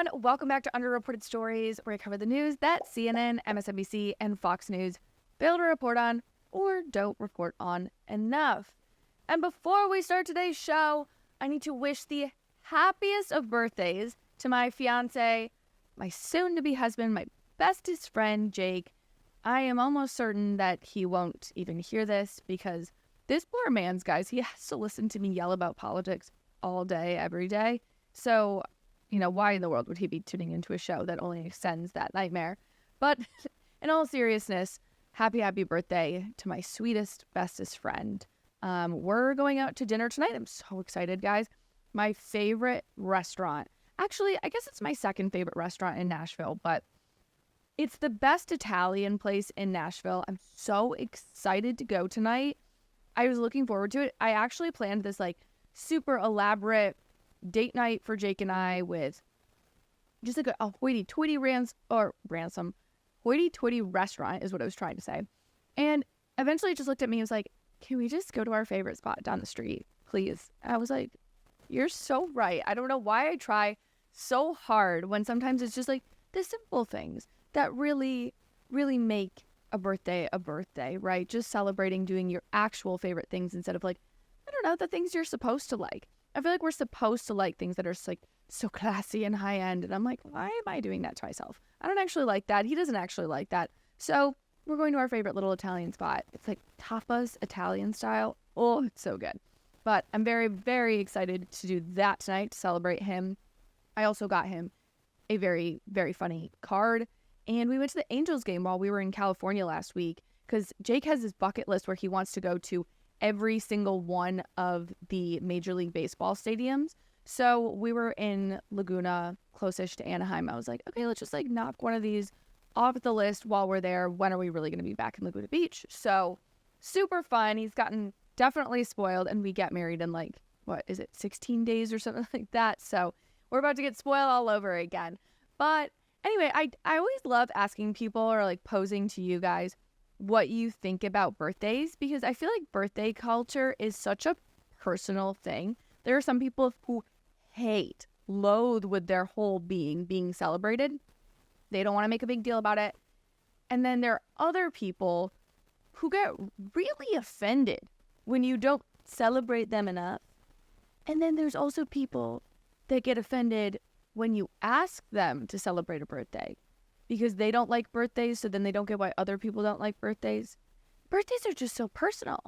everyone. Welcome back to Underreported Stories, where I cover the news that CNN, MSNBC, and Fox News fail to report on or don't report on enough. And before we start today's show, I need to wish the happiest of birthdays to my fiance, my soon-to-be husband, my bestest friend, Jake. I am almost certain that he won't even hear this because this poor man's, guys, he has to listen to me yell about politics all day, every day. So, why in the world would he be tuning into a show that only extends that nightmare? But in all seriousness, happy birthday to my sweetest, bestest friend. We're going out to dinner tonight. I'm so excited, guys. My favorite restaurant. Actually, I guess it's my second favorite restaurant in Nashville, but it's the best Italian place in Nashville. I'm so excited to go tonight. I was looking forward to it. I actually planned this super elaborate date night for Jake and I with just a hoity-toity hoity-toity restaurant is what I was trying to say. And eventually it just looked at me and was like, can we just go to our favorite spot down the street, please? I was like, you're so right. I don't know why I try so hard when sometimes it's just the simple things that really, really make a birthday, right? Just celebrating doing your actual favorite things instead of the things you're supposed to like. I feel like we're supposed to like things that are so classy and high end. And I'm like, why am I doing that to myself? I don't actually like that. He doesn't actually like that. So we're going to our favorite little Italian spot. It's tapas, Italian style. Oh, it's so good. But I'm very, very excited to do that tonight to celebrate him. I also got him a very, very funny card. And we went to the Angels game while we were in California last week because Jake has this bucket list where he wants to go to every single one of the Major League Baseball stadiums. So we were in Laguna, closest to Anaheim. I was like, okay, let's just knock one of these off the list while we're there. When are we really going to be back in Laguna Beach? So super fun. He's gotten definitely spoiled, and we get married in 16 days or something like that. So we're about to get spoiled all over again. But anyway, I always love asking people or posing to you guys what you think about birthdays, because I feel like birthday culture is such a personal thing. There are some people who loathe with their whole being celebrated. They don't want to make a big deal about it. And then there are other people who get really offended when you don't celebrate them enough. And then there's also people that get offended when you ask them to celebrate a birthday because they don't like birthdays, so then they don't get why other people don't like birthdays. Birthdays are just so personal.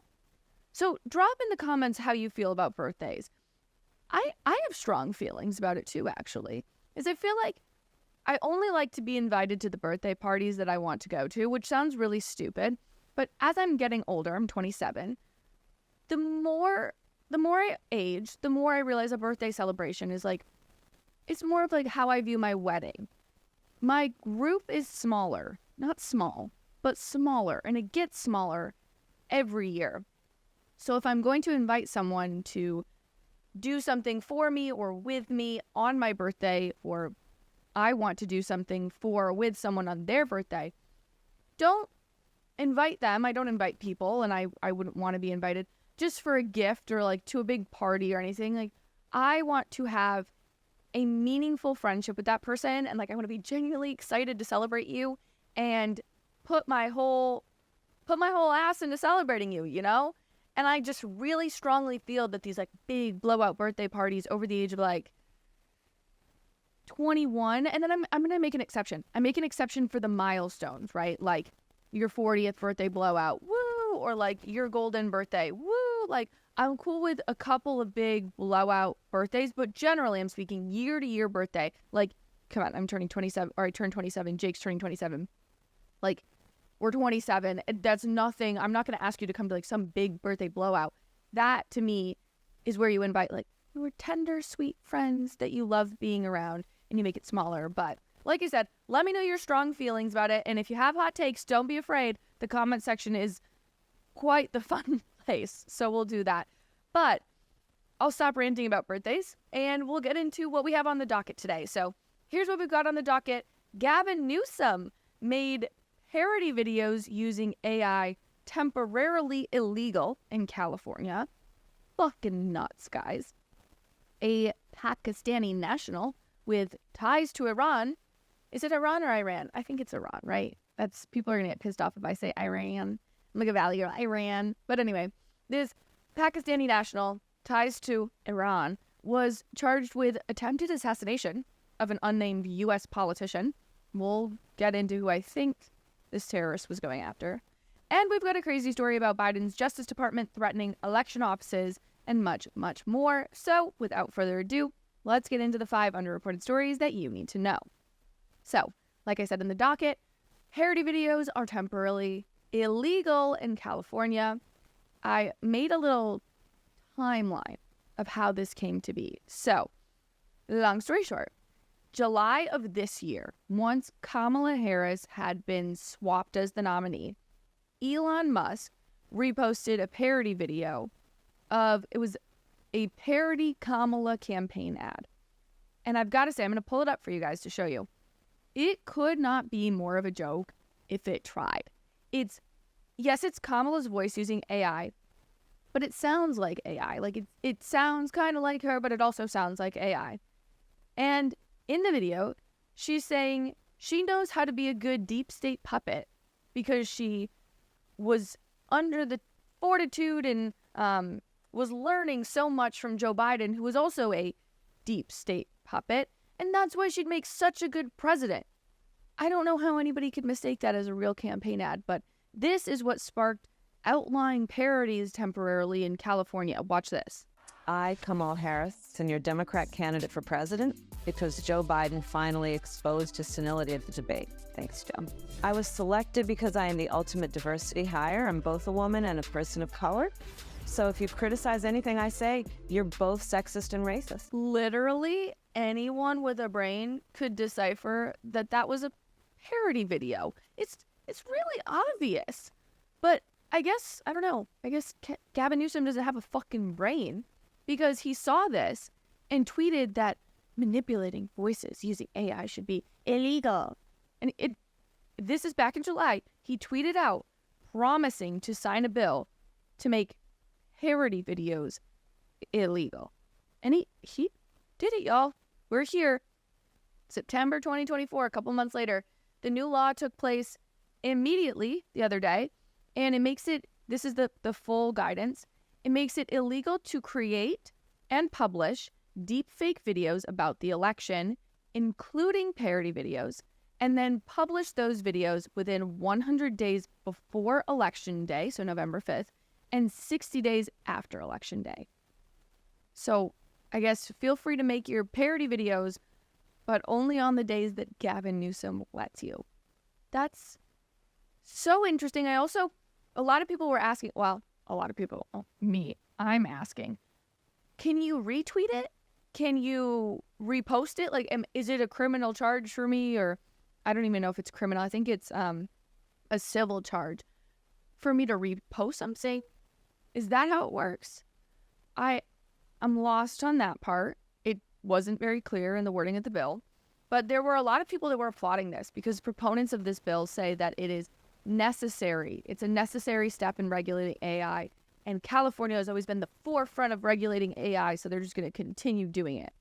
So drop in the comments how you feel about birthdays. I have strong feelings about it too, actually, is I feel like I only like to be invited to the birthday parties that I want to go to, which sounds really stupid, but as I'm getting older, I'm 27, the more I age, the more I realize a birthday celebration is it's more of how I view my wedding. My group is smaller, not small, but smaller, and it gets smaller every year. So if I'm going to invite someone to do something for me or with me on my birthday, or I want to do something for or with someone on their birthday, don't invite them. I don't invite people, and I wouldn't want to be invited just for a gift or to a big party or anything. I want to have a meaningful friendship with that person, and I want to be genuinely excited to celebrate you and put my whole ass into celebrating you, And I just really strongly feel that these big blowout birthday parties over the age of 21, and then I'm going to make an exception. I make an exception for the milestones, right? Your 40th birthday blowout, woo, or your golden birthday, woo. I'm cool with a couple of big blowout birthdays, but generally I'm speaking year to year birthday. Come on, I'm turning 27, or I turned 27, Jake's turning 27. We're 27. That's nothing. I'm not going to ask you to come to some big birthday blowout. That to me is where you invite your tender, sweet friends that you love being around, and you make it smaller. But like I said, let me know your strong feelings about it. And if you have hot takes, don't be afraid. The comment section is quite the fun place. So we'll do that. But I'll stop ranting about birthdays and we'll get into what we have on the docket today. So here's what we've got on the docket. Gavin Newsom made parody videos using AI temporarily illegal in California. Fucking nuts, guys. A Pakistani national with ties to Iran. Is it Iran or Iran? I think it's Iran, right? People are going to get pissed off if I say Iran. I'm like a value of Iran. But anyway, this Pakistani national, ties to Iran, was charged with attempted assassination of an unnamed U.S. politician. We'll get into who I think this terrorist was going after. And we've got a crazy story about Biden's Justice Department threatening election offices and much, much more. So without further ado, let's get into the 5 underreported stories that you need to know. So, like I said in the docket, parody videos are temporarily illegal in California. I made a little timeline of how this came to be. So, long story short, July of this year, once Kamala Harris had been swapped as the nominee, Elon Musk reposted a parody video it was a parody Kamala campaign ad. And I've got to say, I'm going to pull it up for you guys to show you. It could not be more of a joke if it tried. It's Kamala's voice using AI, but it sounds like AI. Like it sounds kind of like her, but it also sounds like AI. And in the video, she's saying she knows how to be a good deep state puppet because she was under the fortitude and was learning so much from Joe Biden, who was also a deep state puppet, and that's why she'd make such a good president. I don't know how anybody could mistake that as a real campaign ad, but this is what sparked outlawing parodies temporarily in California. Watch this. I, Kamala Harris, am your Democrat candidate for president because Joe Biden finally exposed his senility at the debate. Thanks, Joe. I was selected because I am the ultimate diversity hire. I'm both a woman and a person of color. So if you criticize anything I say, you're both sexist and racist. Literally anyone with a brain could decipher that was a parody video. It's really obvious. But I guess Gavin Newsom doesn't have a fucking brain, because he saw this and tweeted that manipulating voices using AI should be illegal. And this is back in July. He tweeted out promising to sign a bill to make parody videos illegal. And he did it, y'all. We're here. September 2024, a couple months later. The new law took place immediately the other day, and it makes it, this is the full guidance, it makes it illegal to create and publish deepfake videos about the election, including parody videos, and then publish those videos within 100 days before Election Day, so November 5th, and 60 days after Election Day. So I guess feel free to make your parody videos, but only on the days that Gavin Newsom lets you. That's so interesting. A lot of people were asking, I'm asking, can you retweet it? Can you repost it? Like, is it a criminal charge for me? Or I don't even know if it's criminal. I think it's a civil charge for me to repost something. Is that how it works? I'm lost on that part. It wasn't very clear in the wording of the bill. But there were a lot of people that were applauding this because proponents of this bill say that it is necessary. It's a necessary step in regulating AI. And California has always been the forefront of regulating AI, so they're just going to continue doing it.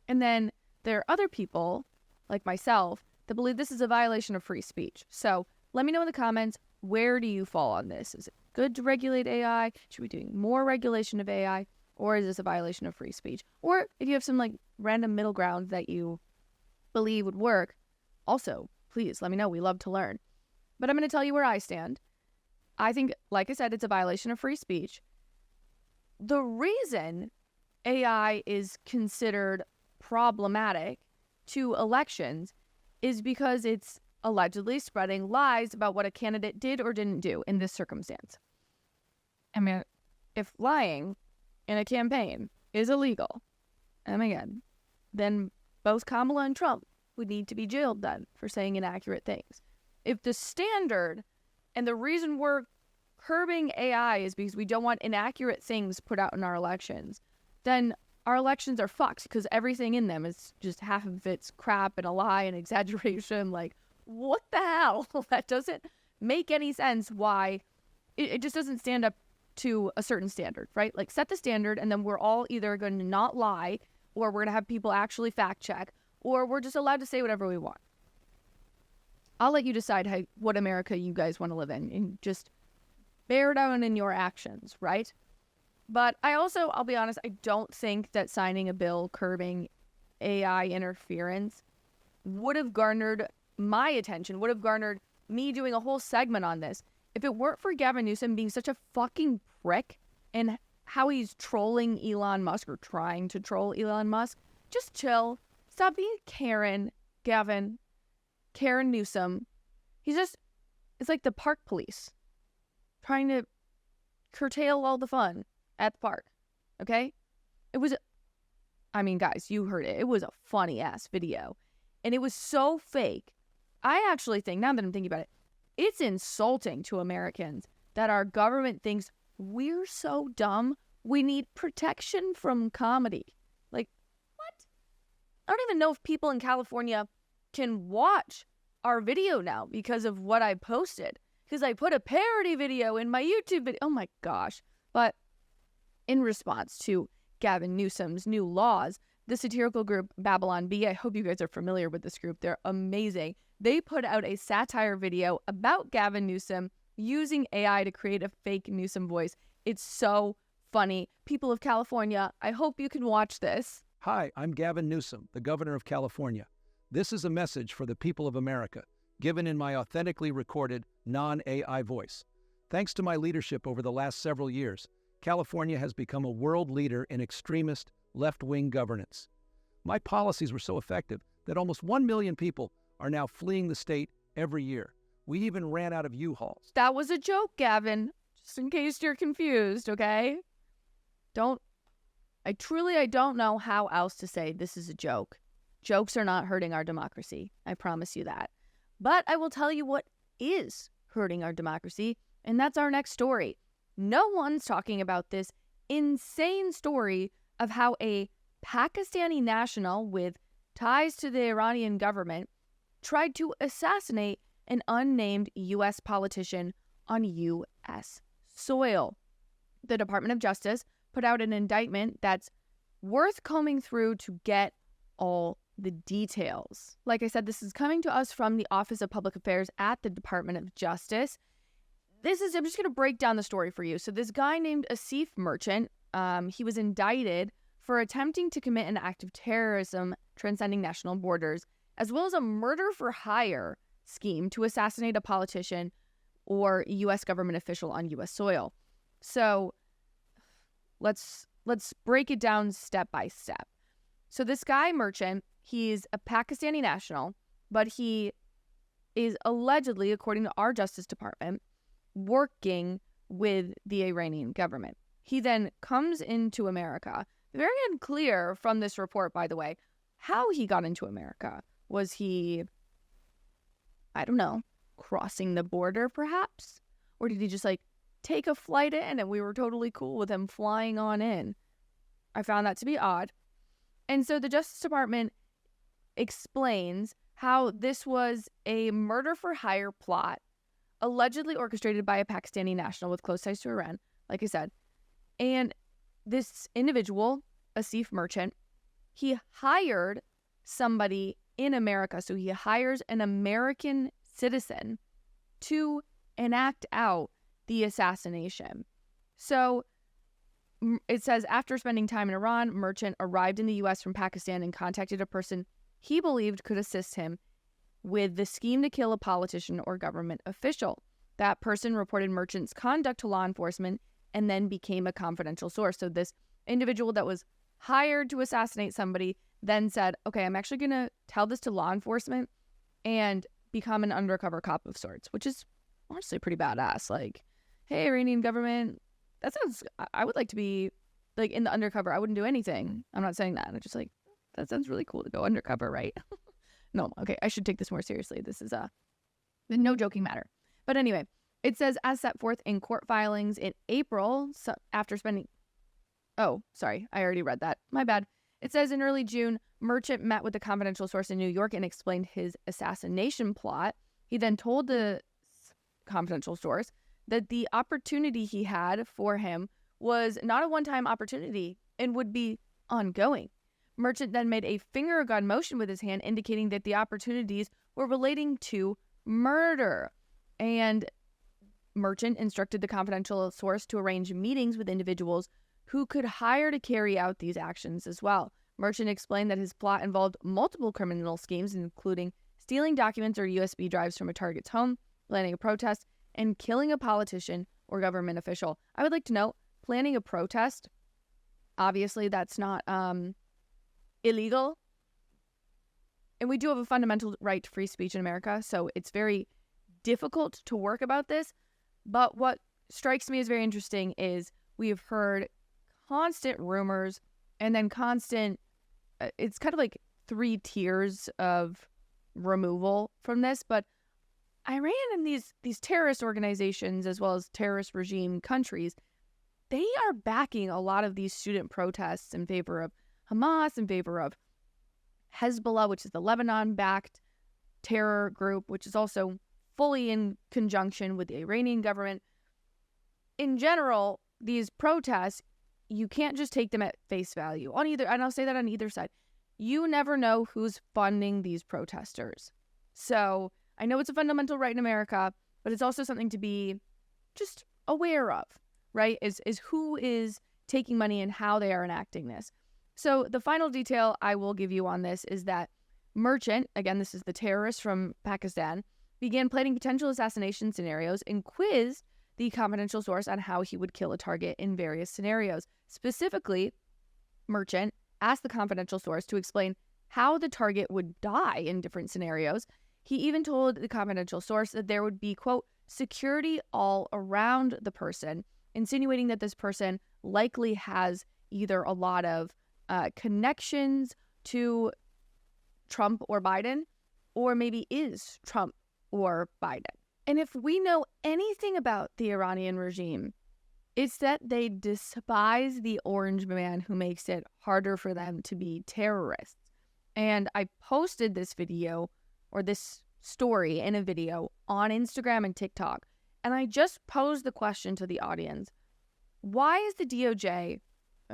And then there are other people, like myself, that believe this is a violation of free speech. So let me know in the comments, where do you fall on this? Is it good to regulate AI? Should we be doing more regulation of AI? Or is this a violation of free speech? Or if you have some random middle ground that you believe would work, also, please let me know. We love to learn. But I'm going to tell you where I stand. I think, like I said, it's a violation of free speech. The reason AI is considered problematic to elections is because it's allegedly spreading lies about what a candidate did or didn't do in this circumstance. I mean, if lying in a campaign is illegal, and again, then both Kamala and Trump would need to be jailed then for saying inaccurate things. If the standard and the reason we're curbing AI is because we don't want inaccurate things put out in our elections, then our elections are fucked because everything in them is just half of it's crap and a lie and exaggeration. Like, what the hell? That doesn't make any sense. Why? It just doesn't stand up to a certain standard, right? Like, set the standard and then we're all either going to not lie, or we're going to have people actually fact check, or we're just allowed to say whatever we want. I'll let you decide what America you guys want to live in, and just bear down in your actions, right? But I'll be honest, I don't think that signing a bill curbing AI interference would have garnered my attention, would have garnered me doing a whole segment on this, if it weren't for Gavin Newsom being such a fucking prick and how he's trolling Elon Musk, or trying to troll Elon Musk. Just chill. Stop being Karen, Gavin. Karen Newsom. It's like the park police trying to curtail all the fun at the park. Okay? Guys, you heard it. It was a funny ass video. And it was so fake. I actually think, now that I'm thinking about it, it's insulting to Americans that our government thinks we're so dumb, we need protection from comedy. Like, what? I don't even know if people in California can watch our video now because of what I posted. Because I put a parody video in my YouTube video. Oh my gosh. But in response to Gavin Newsom's new laws, the satirical group Babylon Bee, I hope you guys are familiar with this group. They're amazing. They put out a satire video about Gavin Newsom using AI to create a fake Newsom voice. It's so funny. People of California, I hope you can watch this. Hi, I'm Gavin Newsom, the governor of California. This is a message for the people of America, given in my authentically recorded, non-AI voice. Thanks to my leadership over the last several years, California has become a world leader in extremist, left-wing governance. My policies were so effective that almost 1 million people are now fleeing the state every year. We even ran out of U-Hauls. That was a joke, Gavin. Just in case you're confused, okay? I don't know how else to say this is a joke. Jokes are not hurting our democracy. I promise you that. But I will tell you what is hurting our democracy, and that's our next story. No one's talking about this insane story of how a Pakistani national with ties to the Iranian government tried to assassinate an unnamed U.S. politician on U.S. soil. The Department of Justice put out an indictment that's worth combing through to get all the details. Like I said, this is coming to us from the Office of Public Affairs at the Department of Justice. I'm just going to break down the story for you. So this guy named Asif Merchant, he was indicted for attempting to commit an act of terrorism transcending national borders, as well as a murder-for-hire scheme to assassinate a politician or U.S. government official on U.S. soil. So let's break it down step by step. So this guy, Merchant, he's a Pakistani national, but he is allegedly, according to our Justice Department, working with the Iranian government. He then comes into America. Very unclear from this report, by the way, how he got into America. Was he, I don't know, crossing the border perhaps? Or did he just take a flight in and we were totally cool with him flying on in? I found that to be odd. And so the Justice Department explains how this was a murder-for-hire plot allegedly orchestrated by a Pakistani national with close ties to Iran, like I said. And this individual, Asif Merchant, he hired somebody in America. So he hires an American citizen to enact out the assassination. So it says, after spending time in Iran, Merchant arrived in the U.S. from Pakistan and contacted a person he believed could assist him with the scheme to kill a politician or government official. That person reported Merchant's conduct to law enforcement and then became a confidential source. So this individual that was hired to assassinate somebody then said, okay, I'm actually going to tell this to law enforcement and become an undercover cop of sorts, which is honestly pretty badass. Like, hey, Iranian government, I would like to be in the undercover. I wouldn't do anything. I'm not saying that. I'm just that sounds really cool to go undercover, right? No, okay, I should take this more seriously. This is no joking matter. But anyway, it says, as set forth in court filings in April, so after spending... Oh, sorry, I already read that. My bad. It says in early June, Merchant met with a confidential source in New York and explained his assassination plot. He then told the confidential source that the opportunity he had for him was not a one-time opportunity and would be ongoing. Merchant then made a finger gun motion with his hand, indicating that the opportunities were relating to murder. And Merchant instructed the confidential source to arrange meetings with individuals who could hire to carry out these actions as well. Merchant explained that his plot involved multiple criminal schemes, including stealing documents or USB drives from a target's home, planning a protest, and killing a politician or government official. I would like to note, planning a protest, obviously that's not illegal. And we do have a fundamental right to free speech in America, so it's very difficult to work about this. But what strikes me as very interesting is we have heard constant rumors and then constant, it's kind of like 3 tiers of removal from this. But Iran and these terrorist organizations, as well as terrorist regime countries, they are backing a lot of these student protests in favor of Hamas, in favor of Hezbollah, which is the Lebanon-backed terror group, which is also fully in conjunction with the Iranian government. In general, these protests, you can't just take them at face value on either, and I'll say that on either side. You never know who's funding these protesters. So I know it's a fundamental right in America, but it's also something to be just aware of, right? Is who is taking money and how they are enacting this. So the final detail I will give you on this is that Merchant, again, this is the terrorist from Pakistan, began planning potential assassination scenarios and quizzed the confidential source on how he would kill a target in various scenarios. Specifically, Merchant asked the confidential source to explain how the target would die in different scenarios. He even told the confidential source that there would be, quote, security all around the person, insinuating that this person likely has either a lot of connections to Trump or Biden, or maybe is Trump or Biden. And if we know anything about the Iranian regime, it's that they despise the orange man who makes it harder for them to be terrorists. And I posted this video or this story in a video on Instagram and TikTok. And I just posed the question to the audience. Why is the DOJ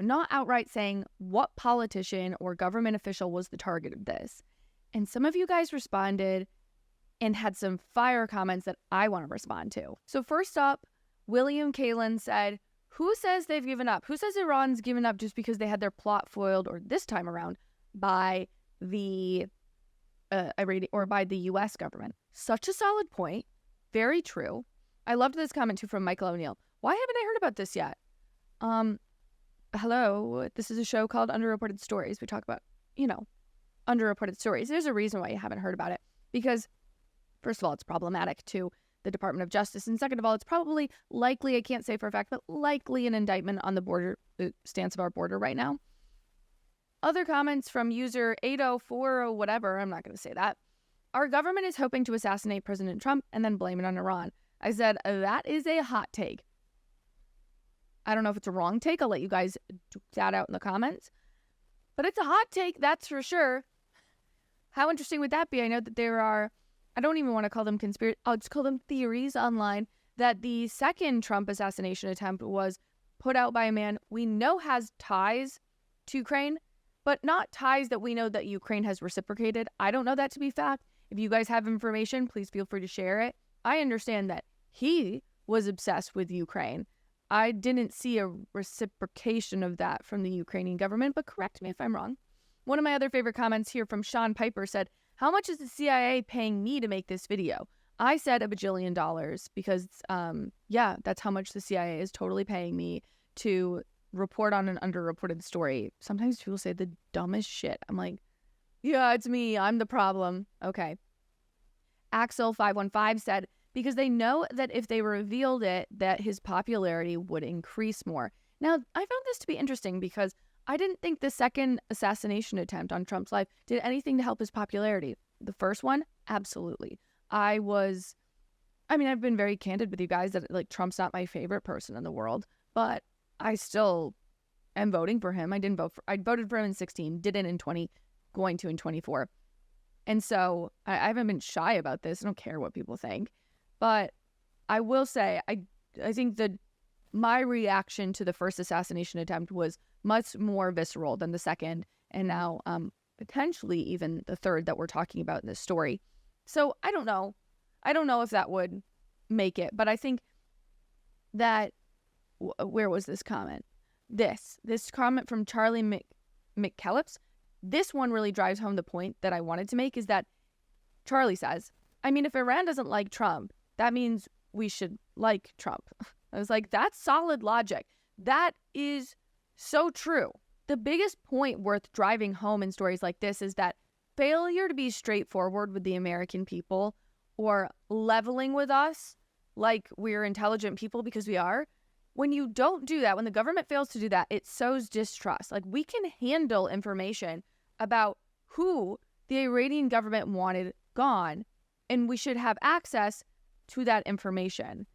not outright saying what politician or government official was the target of this? And some of you guys responded and had some fire comments that I want to respond to. So first up, William Kalin said, who says they've given up? Who says Iran's given up just because they had their plot foiled, or this time around, by the by the U.S. government? Such a solid point. Very true. I loved this comment too from Michael O'Neill. Why haven't I heard about this yet? Hello, this is a show called Underreported Stories. We talk about, underreported stories. There's a reason why you haven't heard about it. Because, first of all, it's problematic to the Department of Justice. And second of all, it's probably likely, I can't say for a fact, but likely an indictment on the stance of our border right now. Other comments from user 804 or whatever, I'm not going to say that. Our government is hoping to assassinate President Trump and then blame it on Iran. I said, that is a hot take. I don't know if it's a wrong take. I'll let you guys duke that out in the comments. But it's a hot take, that's for sure. How interesting would that be? I know that there are, I don't even want to call them conspiracy, I'll just call them theories online, that the second Trump assassination attempt was put out by a man we know has ties to Ukraine, but not ties that we know that Ukraine has reciprocated. I don't know that to be fact. If you guys have information, please feel free to share it. I understand that he was obsessed with Ukraine. I didn't see a reciprocation of that from the Ukrainian government, but correct me if I'm wrong. One of my other favorite comments here from Sean Piper said, how much is the CIA paying me to make this video? I said $1 bajillion because, that's how much the CIA is totally paying me to report on an underreported story. Sometimes people say the dumbest shit. I'm like, yeah, it's me. I'm the problem. Okay. Axel515 said, because they know that if they revealed it, that his popularity would increase more. Now, I found this to be interesting because I didn't think the second assassination attempt on Trump's life did anything to help his popularity. The first one, absolutely. I've been very candid with you guys that Trump's not my favorite person in the world, but I still am voting for him. I voted for him in 2016, didn't in 2020, going to in 2024. And so I haven't been shy about this. I don't care what people think. But I will say, I think that my reaction to the first assassination attempt was much more visceral than the second. and now potentially even the third that we're talking about in this story. So I don't know. I don't know if that would make it, but I think that, where was this comment? This comment from Charlie McKellips, this one really drives home the point that I wanted to make, is that Charlie says, I mean, if Iran doesn't like Trump, that means we should like Trump. I was like, that's solid logic. That is so true. The biggest point worth driving home in stories like this is that failure to be straightforward with the American people, or leveling with us like we're intelligent people, because we are, when you don't do that, when the government fails to do that, it sows distrust. Like, we can handle information about who the Iranian government wanted gone, and we should have access to that information.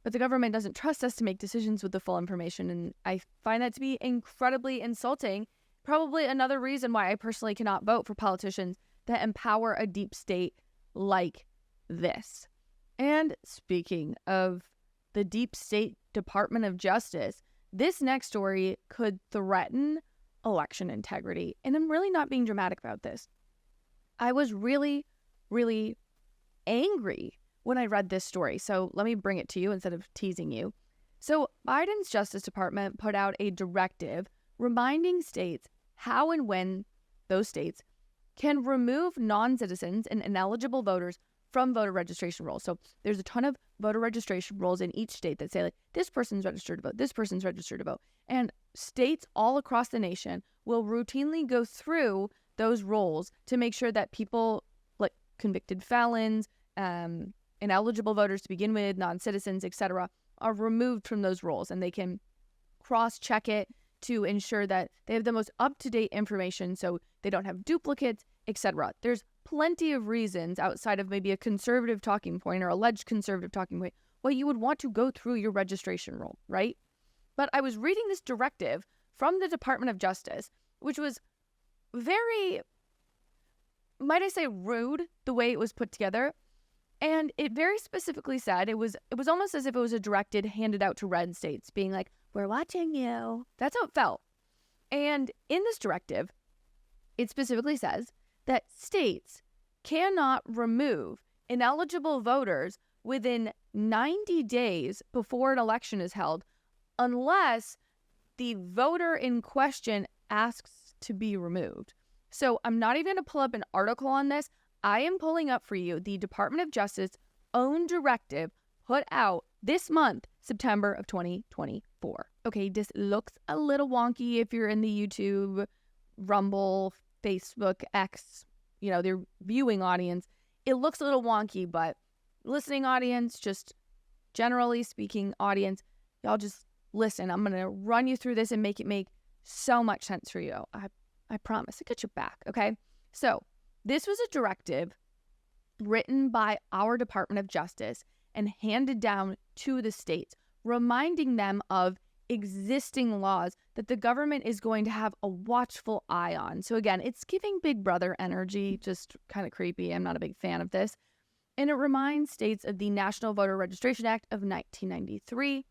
But the government doesn't trust us to make decisions with the full information, and I find that to be incredibly insulting. Probably another reason why I personally cannot vote for politicians that empower a deep state like this. And speaking of the deep state Department of Justice, this next story could threaten election integrity. And I'm really not being dramatic about this. I was really, really angry when I read this story. So let me bring it to you instead of teasing you. So Biden's Justice Department put out a directive reminding states how and when those states can remove non-citizens and ineligible voters from voter registration rolls. So there's a ton of voter registration rolls in each state that say, like, this person's registered to vote, this person's registered to vote. And states all across the nation will routinely go through those rolls to make sure that people, like convicted felons, ineligible voters to begin with, non-citizens, etc., are removed from those rolls, and they can cross-check it to ensure that they have the most up-to-date information so they don't have duplicates, etc. There's plenty of reasons outside of maybe a conservative talking point or alleged conservative talking point why you would want to go through your registration roll, right? But I was reading this directive from the Department of Justice, which was very, might I say, rude the way it was put together. And it very specifically said, it was almost as if it was a directive handed out to red states, being like, we're watching you. That's how it felt. And in this directive, it specifically says that states cannot remove ineligible voters within 90 days before an election is held unless the voter in question asks to be removed. So I'm not even going to pull up an article on this. I am pulling up for you the Department of Justice own directive put out this month, September of 2024. Okay, this looks a little wonky if you're in the YouTube, Rumble, Facebook, X, their viewing audience. It looks a little wonky, but listening audience, just generally speaking audience, y'all just listen. I'm going to run you through this and make it make so much sense for you. I promise. I got your back, okay? So this was a directive written by our Department of Justice and handed down to the states, reminding them of existing laws that the government is going to have a watchful eye on. So again, it's giving Big Brother energy, just kind of creepy. I'm not a big fan of this. And it reminds states of the National Voter Registration Act of 1993,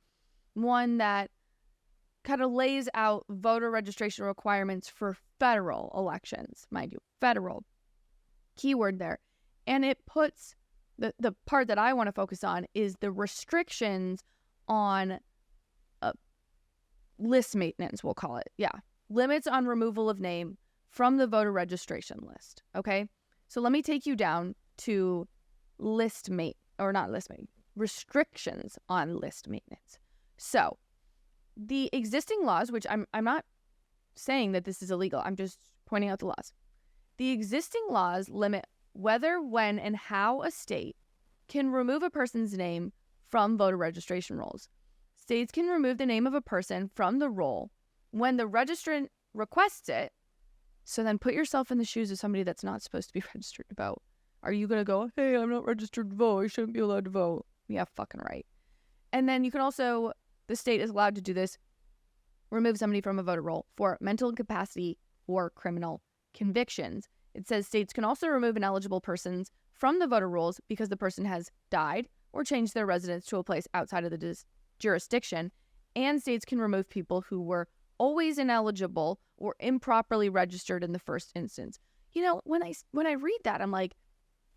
one that kind of lays out voter registration requirements for federal elections, mind you, federal, keyword there. And it puts, the part that I want to focus on is the restrictions on list maintenance, we'll call it. Yeah. Limits on removal of name from the voter registration list. Okay. So let me take you down to restrictions on list maintenance. So the existing laws, which I'm not saying that this is illegal, I'm just pointing out the laws. The existing laws limit whether, when, and how a state can remove a person's name from voter registration rolls. States can remove the name of a person from the roll when the registrant requests it. So then put yourself in the shoes of somebody that's not supposed to be registered to vote. Are you going to go, hey, I'm not registered to vote, I shouldn't be allowed to vote? Yeah, fucking right. And then you can also, the state is allowed to do this, remove somebody from a voter roll for mental incapacity or criminal convictions. It says states can also remove ineligible persons from the voter rolls because the person has died or changed their residence to a place outside of the jurisdiction, and states can remove people who were always ineligible or improperly registered in the first instance. You know, when I read that, I'm like,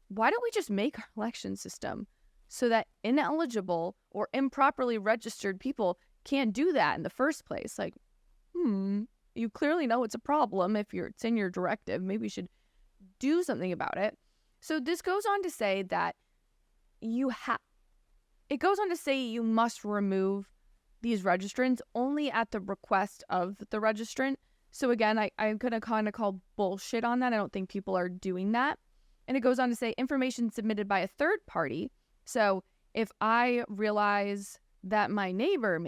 why don't we just make our election system so that ineligible or improperly registered people can't do that in the first place? Like, you clearly know it's a problem if it's in your directive. Maybe you should do something about it. So this goes on to say that you must remove these registrants only at the request of the registrant. So again, I'm going to kind of call bullshit on that. I don't think people are doing that. And it goes on to say information submitted by a third party. So if I realize that my neighbor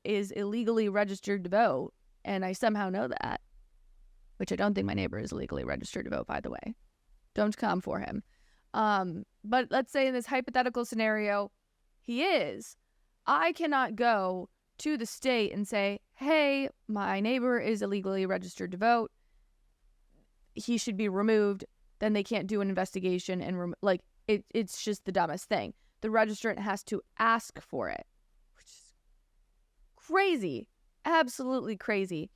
is illegally registered to vote, and I somehow know that, which I don't think my neighbor is illegally registered to vote, by the way. Don't come for him. But let's say in this hypothetical scenario, he is. I cannot go to the state and say, hey, my neighbor is illegally registered to vote. He should be removed. Then they can't do an investigation and it's just the dumbest thing. The registrant has to ask for it, which is crazy, absolutely crazy.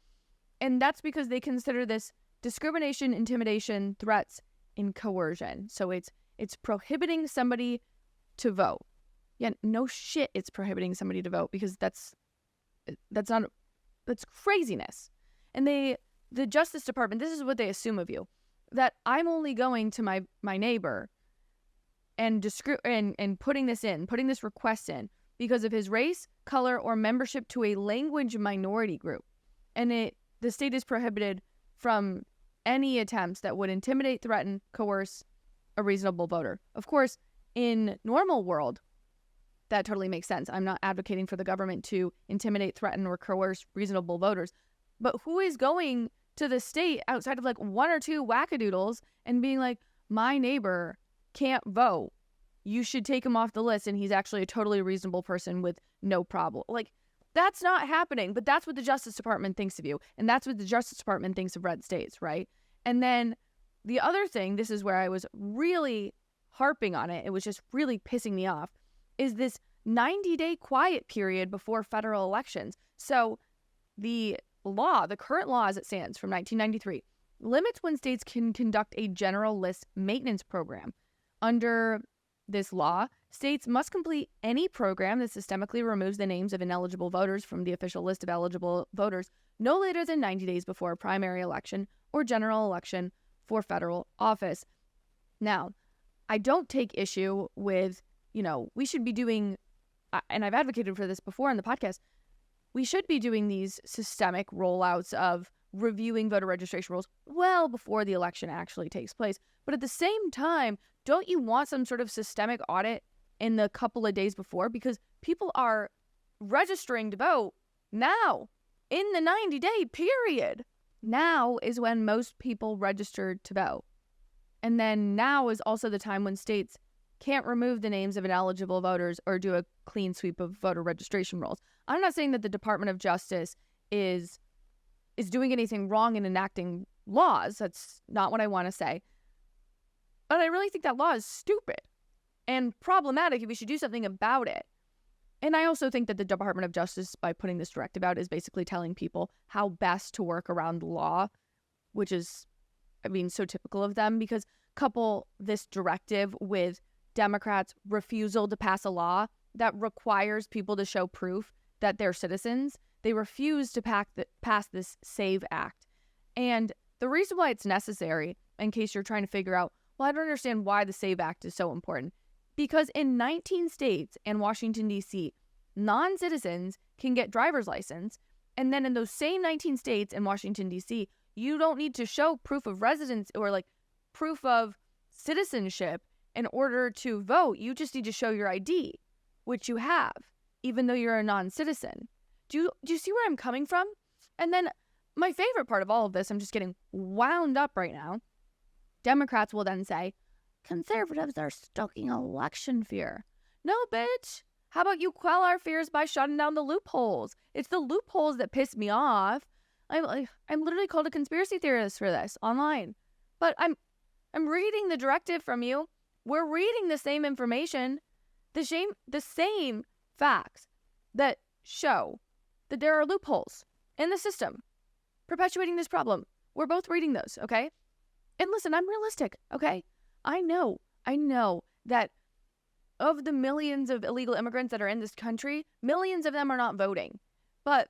And that's because they consider this discrimination, intimidation, threats, and coercion. So it's prohibiting somebody to vote. Yeah, no shit, it's prohibiting somebody to vote because that's craziness. And the Justice Department, this is what they assume of you, that I'm only going to my neighbor and putting this request in because of his race, color, or membership to a language minority group. And the state is prohibited from any attempts that would intimidate, threaten, coerce a reasonable voter. Of course, in normal world, that totally makes sense. I'm not advocating for the government to intimidate, threaten, or coerce reasonable voters. But who is going to the state outside of like one or two wackadoodles and being like, my neighbor can't vote. You should take him off the list and he's actually a totally reasonable person with no problem. Like, that's not happening, but that's what the Justice Department thinks of you. And that's what the Justice Department thinks of red states, right? And then the other thing, this is where I was really harping on it, it was just really pissing me off, is this 90-day quiet period before federal elections. So the current law as it stands from 1993, limits when states can conduct a general list maintenance program. Under this law, states must complete any program that systemically removes the names of ineligible voters from the official list of eligible voters no later than 90 days before a primary election or general election for federal office. Now, I don't take issue with, we should be doing, and I've advocated for this before on the podcast, we should be doing these systemic rollouts of reviewing voter registration rules well before the election actually takes place. But at the same time, don't you want some sort of systemic audit in the couple of days before? Because people are registering to vote now in the 90-day period. Now is when most people registered to vote. And then now is also the time when states can't remove the names of ineligible voters or do a clean sweep of voter registration rolls. I'm not saying that the Department of Justice is doing anything wrong in enacting laws. That's not what I want to say. But I really think that law is stupid and problematic if we should do something about it. And I also think that the Department of Justice, by putting this directive out, is basically telling people how best to work around the law, which is, so typical of them, because couple this directive with Democrats' refusal to pass a law that requires people to show proof that they're citizens. They refuse to pass this SAVE Act. And the reason why it's necessary, in case you're trying to figure out, well, I don't understand why the SAVE Act is so important. Because in 19 states and Washington, D.C., non-citizens can get driver's license. And then in those same 19 states and Washington, D.C., you don't need to show proof of residence or proof of citizenship in order to vote. You just need to show your ID, which you have, even though you're a non-citizen. Do you see where I'm coming from? And then my favorite part of all of this, I'm just getting wound up right now. Democrats will then say, conservatives are stoking election fear. No, bitch. How about you quell our fears by shutting down the loopholes? It's the loopholes that piss me off. I'm literally called a conspiracy theorist for this online. But I'm reading the directive from you. We're reading the same information, the same facts that show that there are loopholes in the system perpetuating this problem. We're both reading those, okay? And listen, I'm realistic, okay? I know that of the millions of illegal immigrants that are in this country, millions of them are not voting. But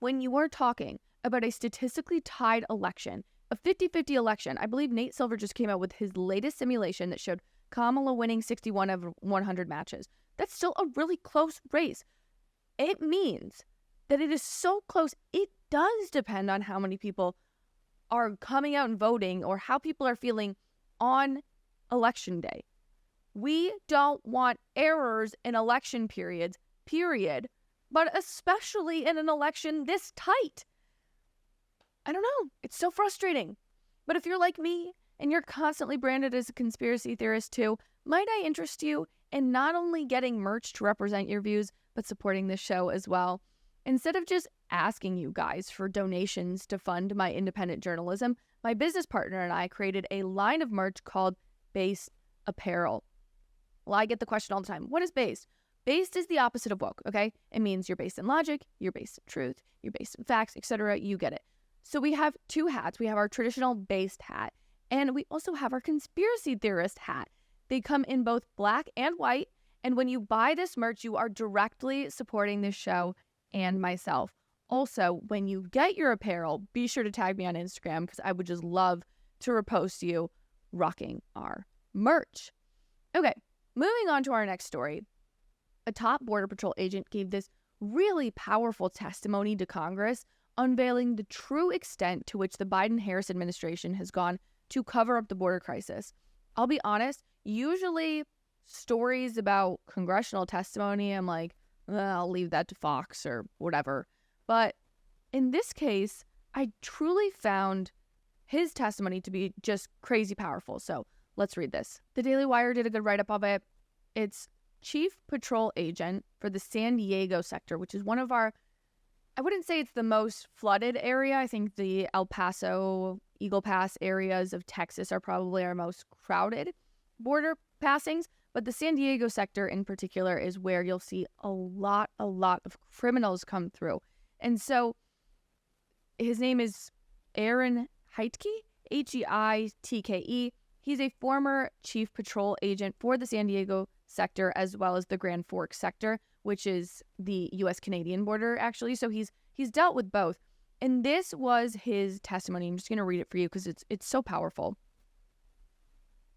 when you are talking about a statistically tied election, a 50-50 election, I believe Nate Silver just came out with his latest simulation that showed Kamala winning 61 of 100 matches. That's still a really close race. It means that it is so close, it does depend on how many people are coming out and voting or how people are feeling on election day. We don't want errors in election periods, period, but especially in an election this tight. I don't know. It's so frustrating. But if you're like me and you're constantly branded as a conspiracy theorist too, might I interest you in not only getting merch to represent your views, but supporting this show as well? Instead of just asking you guys for donations to fund my independent journalism, my business partner and I created a line of merch called Based Apparel. Well, I get the question all the time. What is based? Based is the opposite of woke, okay? It means you're based in logic, you're based in truth, you're based in facts, etc. You get it. So we have two hats. We have our traditional based hat, and we also have our conspiracy theorist hat. They come in both black and white, and when you buy this merch, you are directly supporting this show and myself. Also, when you get your apparel, be sure to tag me on Instagram because I would just love to repost you rocking our merch. Okay, moving on to our next story. A top Border Patrol agent gave this really powerful testimony to Congress, unveiling the true extent to which the Biden-Harris administration has gone to cover up the border crisis. I'll be honest, usually stories about congressional testimony, I'm like, I'll leave that to Fox or whatever. But in this case, I truly found his testimony to be just crazy powerful. So let's read this. The Daily Wire did a good write-up of it. It's Chief Patrol Agent for the San Diego sector, which is one of our, I wouldn't say it's the most flooded area. I think the El Paso, Eagle Pass areas of Texas are probably our most crowded border passings. But the San Diego sector in particular is where you'll see a lot of criminals come through. And so his name is Aaron Heitke, Heitke. He's a former chief patrol agent for the San Diego sector as well as the Grand Forks sector, which is the U.S.-Canadian border, actually. So he's dealt with both. And this was his testimony. I'm just going to read it for you because it's so powerful.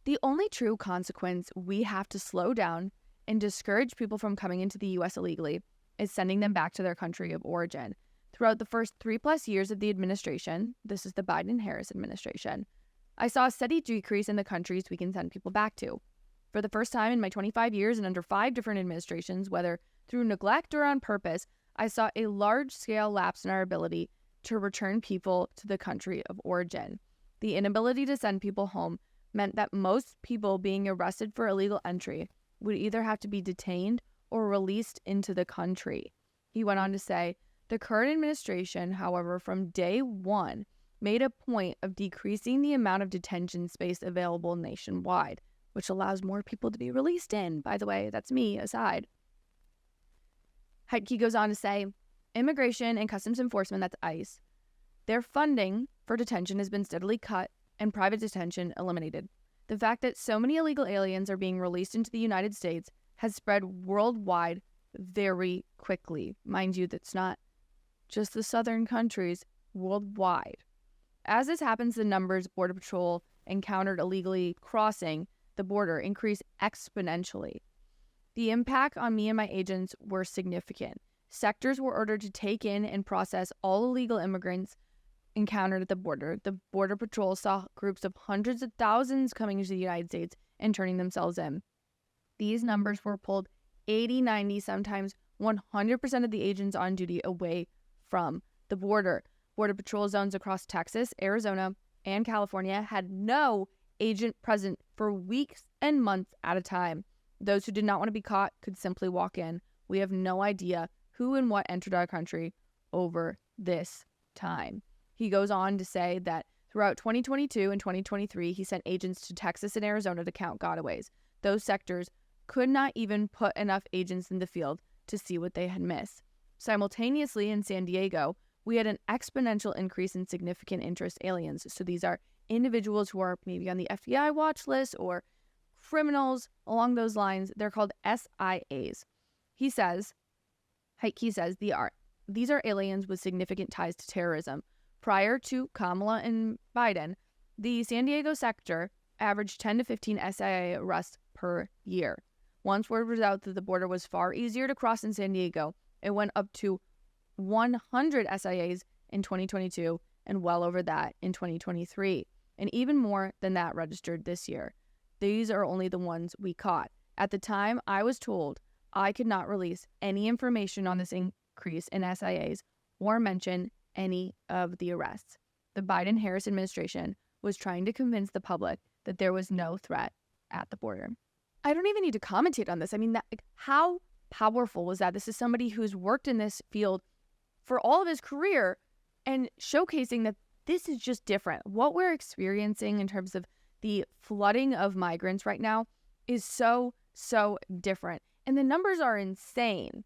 The only true consequence we have to slow down and discourage people from coming into the U.S. illegally is sending them back to their country of origin. Throughout the first 3+ years of the administration, this is the Biden-Harris administration, I saw a steady decrease in the countries we can send people back to. For the first time in my 25 years and under 5 different administrations, whether through neglect or on purpose, I saw a large-scale lapse in our ability to return people to the country of origin. The inability to send people home meant that most people being arrested for illegal entry would either have to be detained or released into the country. He went on to say, the current administration, however, from day one, made a point of decreasing the amount of detention space available nationwide, which allows more people to be released in. By the way, that's me aside. Heitke goes on to say, Immigration and Customs Enforcement, that's ICE, their funding for detention has been steadily cut and private detention eliminated. The fact that so many illegal aliens are being released into the United States has spread worldwide very quickly. Mind you, that's not just the southern countries, worldwide. As this happens, the numbers Border Patrol encountered illegally crossing the border increased exponentially. The impact on me and my agents were significant. Sectors were ordered to take in and process all illegal immigrants encountered at the border. The Border Patrol saw groups of hundreds of thousands coming into the United States and turning themselves in. These numbers were pulled 80, 90, sometimes 100% of the agents on duty away from the border. Border Patrol zones across Texas, Arizona, and California had no agent present for weeks and months at a time. Those who did not want to be caught could simply walk in. We have no idea who and what entered our country over this time. He goes on to say that throughout 2022 and 2023, he sent agents to Texas and Arizona to count gotaways. Those sectors could not even put enough agents in the field to see what they had missed. Simultaneously in San Diego, we had an exponential increase in significant interest aliens. So these are individuals who are maybe on the FBI watch list or criminals along those lines. They're called SIAs. He says these are aliens with significant ties to terrorism. Prior to Kamala and Biden, the San Diego sector averaged 10 to 15 SIA arrests per year. Once word was out that the border was far easier to cross in San Diego, it went up to 100 SIAs in 2022 and well over that in 2023. And even more than that registered this year. These are only the ones we caught. At the time, I was told I could not release any information on this increase in SIAs or mention any of the arrests. The Biden-Harris administration was trying to convince the public that there was no threat at the border. I don't even need to commentate on this. I mean, how powerful was that? This is somebody who's worked in this field for all of his career and showcasing that this is just different. What we're experiencing in terms of the flooding of migrants right now is so different. And the numbers are insane,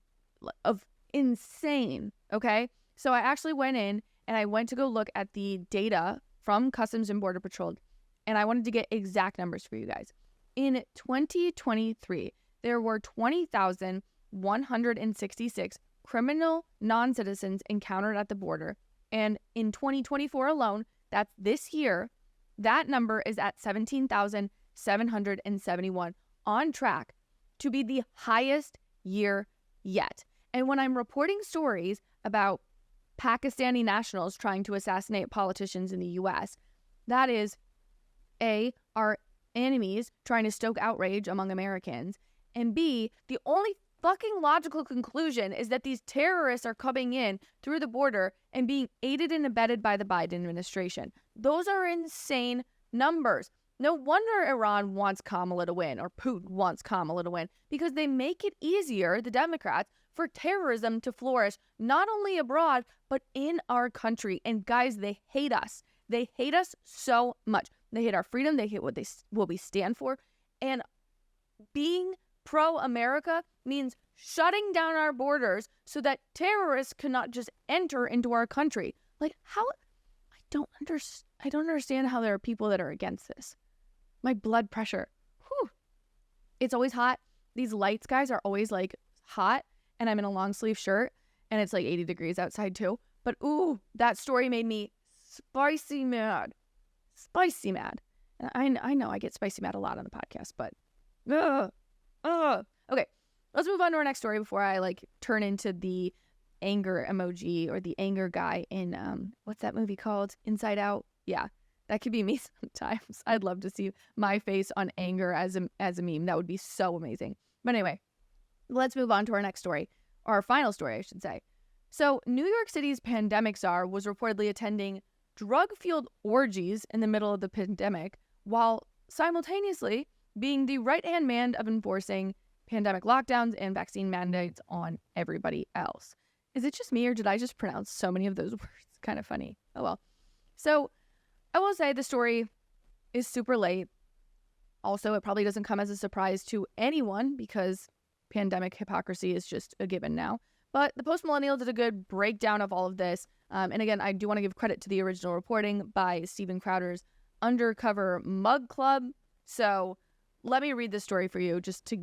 okay? So I actually went in and I went to go look at the data from Customs and Border Patrol, and I wanted to get exact numbers for you guys. In 2023, there were 20,166 criminal non-citizens encountered at the border. And in 2024 alone, that's this year, that number is at 17,771, on track to be the highest year yet. And when I'm reporting stories about Pakistani nationals trying to assassinate politicians in the U.S., that is A, our enemies trying to stoke outrage among Americans, and B, the only fucking logical conclusion is that these terrorists are coming in through the border and being aided and abetted by the Biden administration. Those are insane numbers. No wonder Iran wants Kamala to win, or Putin wants Kamala to win, because they make it easier, the Democrats, for terrorism to flourish, not only abroad, but in our country. And guys, they hate us. They hate us so much. They hate our freedom. They hate what we stand for. And being pro-America means shutting down our borders so that terrorists cannot just enter into our country. Like, how? I don't understand how there are people that are against this. My blood pressure. Whew. It's always hot. These lights, guys, are always like hot. And I'm in a long sleeve shirt. And it's like 80 degrees outside too. But ooh, that story made me spicy mad. Spicy mad. And I know I get spicy mad a lot on the podcast, but okay, let's move on to our next story before I turn into the anger emoji or the anger guy in what's that movie called? Inside Out. Yeah, that could be me sometimes. I'd love to see my face on anger as a meme. That would be so amazing. But anyway, let's move on to our next story, or our final story, I should say. So, New York City's pandemic czar was reportedly attending drug-fueled orgies in the middle of the pandemic, while simultaneously being the right-hand man of enforcing pandemic lockdowns and vaccine mandates on everybody else. Is it just me, or did I just pronounce so many of those words? Kind of funny. Oh well. So, I will say the story is super late. Also, it probably doesn't come as a surprise to anyone because pandemic hypocrisy is just a given now. But the Post Millennial did a good breakdown of all of this. And again, I do want to give credit to the original reporting by Steven Crowder's Undercover Mug Club. So let me read this story for you just to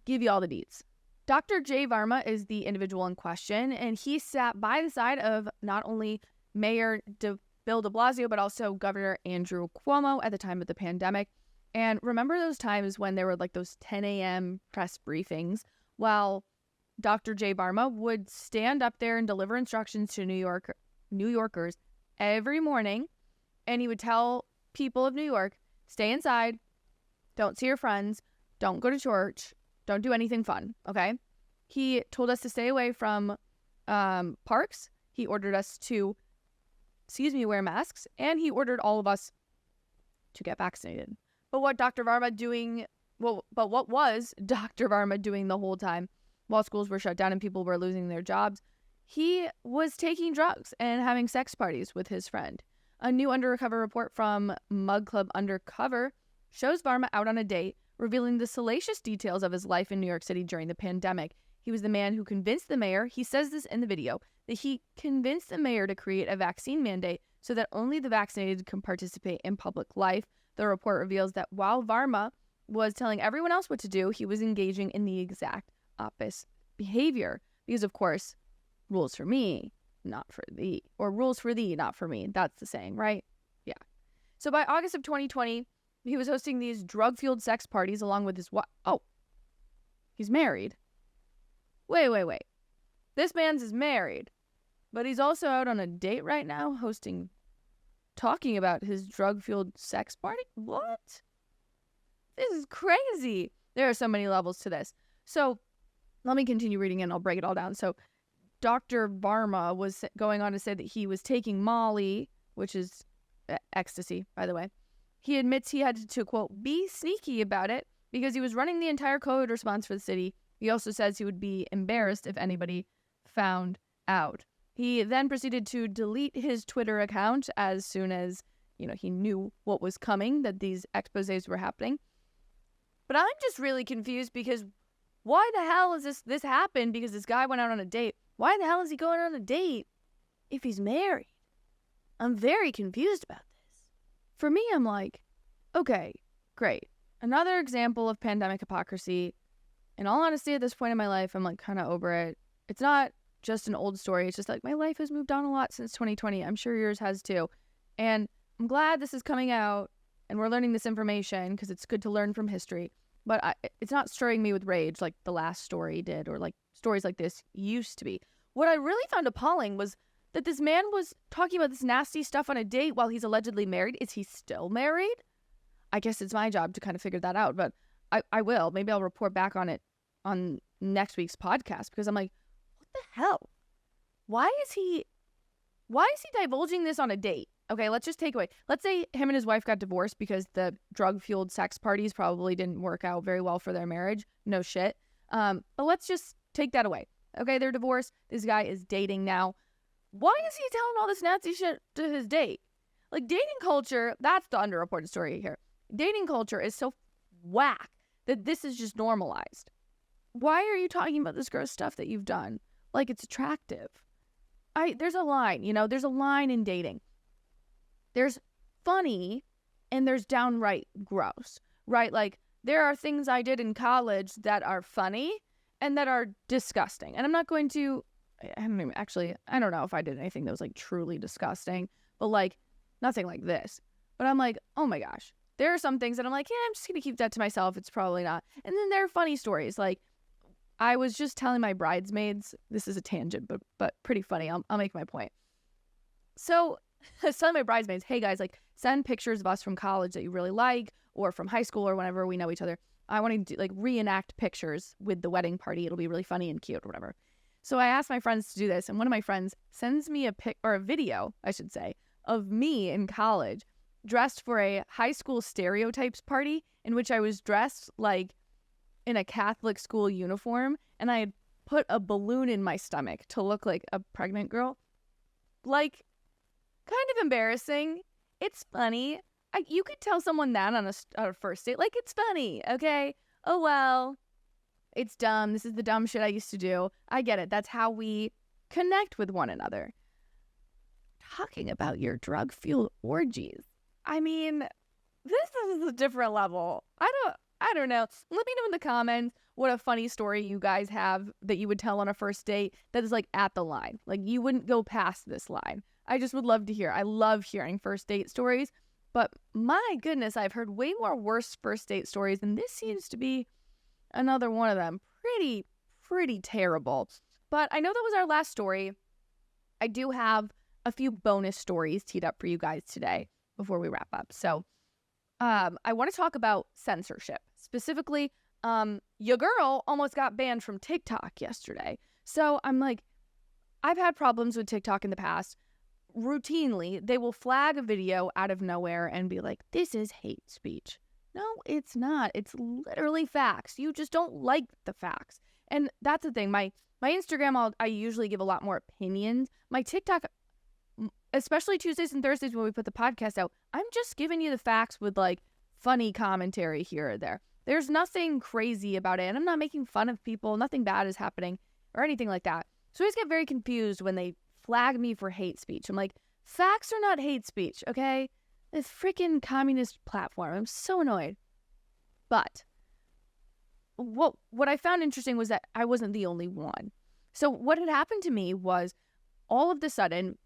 give you all the deets. Dr. Jay Varma is the individual in question, and he sat by the side of not only Mayor Bill de Blasio, but also Governor Andrew Cuomo at the time of the pandemic. And remember those times when there were those 10 a.m. press briefings? Well, Dr. Jay Varma would stand up there and deliver instructions to New Yorkers every morning, and he would tell people of New York, stay inside, don't see your friends, don't go to church, don't do anything fun, okay? He told us to stay away from parks. He ordered us to, wear masks, and he ordered all of us to get vaccinated. But what was Dr. Varma doing the whole time while schools were shut down and people were losing their jobs? He was taking drugs and having sex parties with his friend. A new undercover report from Mug Club Undercover shows Varma out on a date, revealing the salacious details of his life in New York City during the pandemic. He was the man who convinced the mayor, he says this in the video, that he convinced the mayor to create a vaccine mandate so that only the vaccinated can participate in public life. The report reveals that while Varma was telling everyone else what to do, he was engaging in the exact opposite behavior. Because, of course, rules for me, not for thee. Or rules for thee, not for me. That's the saying, right? Yeah. So by August of 2020, he was hosting these drug-fueled sex parties along with his wife. Oh, he's married. Wait. This man's is married. But he's also out on a date right now talking about his drug-fueled sex party? What? This is crazy. There are so many levels to this. So let me continue reading and I'll break it all down. So Dr. Varma was going on to say that he was taking Molly, which is ecstasy, by the way. He admits he had to, quote, be sneaky about it because he was running the entire COVID response for the city. He also says he would be embarrassed if anybody found out. He then proceeded to delete his Twitter account as soon as, he knew what was coming, that these exposés were happening. But I'm just really confused because why the hell is this happened? Because this guy went out on a date. Why the hell is he going on a date if he's married? I'm very confused about this. For me, I'm like, okay, great. Another example of pandemic hypocrisy. In all honesty, at this point in my life, I'm like kind of over it. It's not just an old story. It's just like my life has moved on a lot since 2020. I'm sure yours has too. And I'm glad this is coming out and we're learning this information because it's good to learn from history. But it's not stirring me with rage like the last story did or like stories like this used to be. What I really found appalling was that this man was talking about this nasty stuff on a date while he's allegedly married. Is he still married? I guess it's my job to kind of figure that out, but I will. Maybe I'll report back on it on next week's podcast because I'm like, what the hell? Why is he divulging this on a date? Okay, let's just take away. Let's say him and his wife got divorced because the drug-fueled sex parties probably didn't work out very well for their marriage. No shit. But let's just take that away. Okay, they're divorced. This guy is dating now. Why is he telling all this nasty shit to his date? Like, dating culture, that's the underreported story here. Dating culture is so whack that this is just normalized. Why are you talking about this gross stuff that you've done? Like, it's attractive. There's a line, there's a line in dating. There's funny and there's downright gross, right? Like, there are things I did in college that are funny and that are disgusting. And I'm not going to, I don't know if I did anything that was like truly disgusting, but like nothing like this. But I'm like, oh my gosh, there are some things that I'm like, yeah, I'm just going to keep that to myself. It's probably not. And then there are funny stories. Like, I was just telling my bridesmaids, this is a tangent, but pretty funny. I'll make my point. So I was telling my bridesmaids, hey guys, like send pictures of us from college that you really like or from high school or whenever we know each other. I want to reenact pictures with the wedding party. It'll be really funny and cute or whatever. So I asked my friends to do this, and one of my friends sends me a video, I should say, of me in college dressed for a high school stereotypes party in which I was dressed like in a Catholic school uniform, and I had put a balloon in my stomach to look like a pregnant girl. Like, kind of embarrassing. It's funny. You could tell someone that on a first date. Like, it's funny, okay? Oh, well, it's dumb. This is the dumb shit I used to do. I get it. That's how we connect with one another. Talking about your drug-fueled orgies. I mean, this is a different level. I don't know. Let me know in the comments what a funny story you guys have that you would tell on a first date that is like at the line. Like, you wouldn't go past this line. I just would love to hear. I love hearing first date stories. But my goodness, I've heard way more worse first date stories, and this seems to be another one of them. Pretty terrible. But I know that was our last story. I do have a few bonus stories teed up for you guys today before we wrap up. So I want to talk about censorship. Specifically, your girl almost got banned from TikTok yesterday. So I'm like, I've had problems with TikTok in the past. Routinely, they will flag a video out of nowhere and be like, this is hate speech. No, it's not. It's literally facts. You just don't like the facts. And that's the thing. My Instagram, I usually give a lot more opinions. My TikTok, especially Tuesdays and Thursdays when we put the podcast out, I'm just giving you the facts with like funny commentary here or there. There's nothing crazy about it. And I'm not making fun of people. Nothing bad is happening or anything like that. So I just get very confused when they flag me for hate speech. I'm like, facts are not hate speech, okay? This freaking communist platform. I'm so annoyed. But what I found interesting was that I wasn't the only one. So what had happened to me was all of the sudden,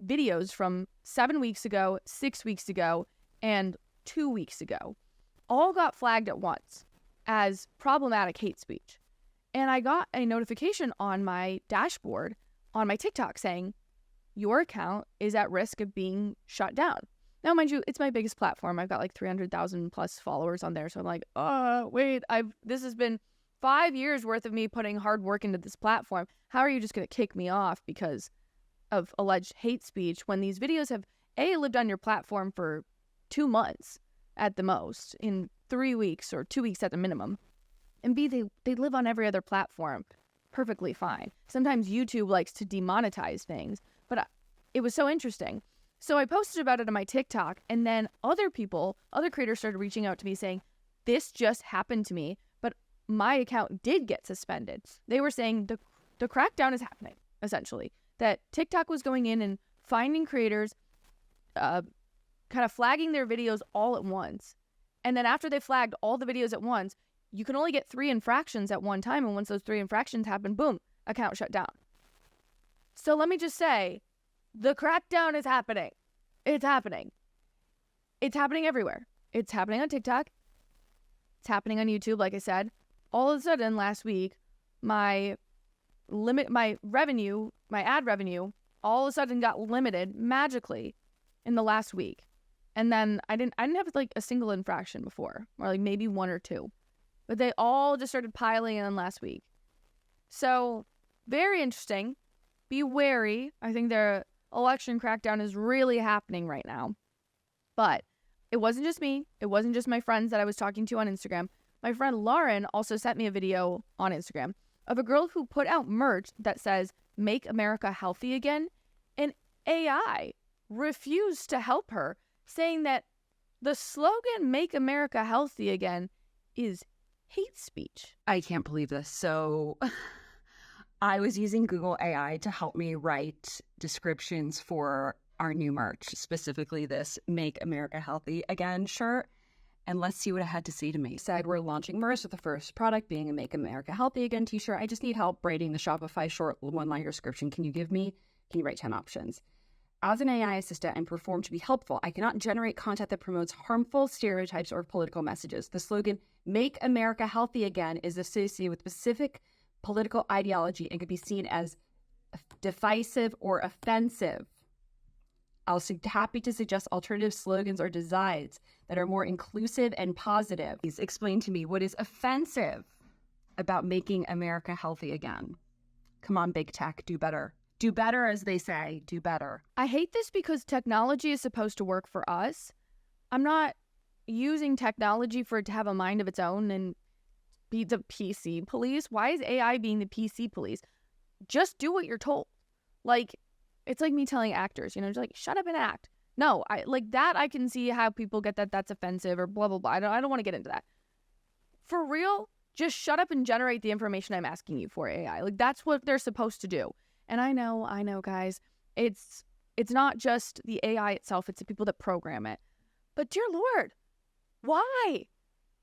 videos from 7 weeks ago, 6 weeks ago, and 2 weeks ago all got flagged at once as problematic hate speech. And I got a notification on my dashboard on my TikTok saying, your account is at risk of being shut down. Now, mind you, it's my biggest platform. I've got like 300,000 plus followers on there. So I'm like, wait, this has been 5 years worth of me putting hard work into this platform. How are you just going to kick me off because of alleged hate speech when these videos have A, lived on your platform for 2 months at the most, in 3 weeks or 2 weeks at the minimum, and B, they live on every other platform perfectly fine. Sometimes YouTube likes to demonetize things, but it was so interesting. So I posted about it on my TikTok, and then other creators started reaching out to me saying, this just happened to me, but my account did get suspended. They were saying the crackdown is happening, essentially. That TikTok was going in and finding creators, kind of flagging their videos all at once. And then after they flagged all the videos at once, you can only get 3 infractions at one time. And once those 3 infractions happen, boom, account shut down. So let me just say, the crackdown is happening. It's happening. It's happening everywhere. It's happening on TikTok. It's happening on YouTube, like I said. All of a sudden, last week, my ad revenue, all of a sudden got limited magically in the last week. And then I didn't have like a single infraction before, or like maybe 1 or 2. But they all just started piling in last week. So, very interesting. Be wary. I think the election crackdown is really happening right now. But it wasn't just me. It wasn't just my friends that I was talking to on Instagram. My friend Lauren also sent me a video on Instagram of a girl who put out merch that says, "Make America Healthy Again." And AI refused to help her, saying that the slogan, "Make America Healthy Again," is hate speech. I can't believe this. So I was using Google AI to help me write descriptions for our new merch, specifically this "Make America Healthy Again" shirt. And let's see what it had to say to me. It said, we're launching merch with the first product being a "Make America Healthy Again" t-shirt. I just need help writing the Shopify short one-liner description. Can you write 10 options? As an AI assistant and perform to be helpful, I cannot generate content that promotes harmful stereotypes or political messages. The slogan, "Make America Healthy Again," is associated with specific political ideology and could be seen as divisive or offensive. I'll be happy to suggest alternative slogans or designs that are more inclusive and positive. Please explain to me what is offensive about making America healthy again. Come on, big tech, do better. Do better, as they say, do better. I hate this because technology is supposed to work for us. I'm not using technology for it to have a mind of its own and be the PC police. Why is AI being the PC police? Just do what you're told. Like, it's like me telling actors, just like, shut up and act. No, I like that. I can see how people get that that's offensive or blah, blah, blah. I don't want to get into that. For real, just shut up and generate the information I'm asking you for, AI. Like, that's what they're supposed to do. And I know, guys, it's not just the AI itself. It's the people that program it. But dear Lord, why?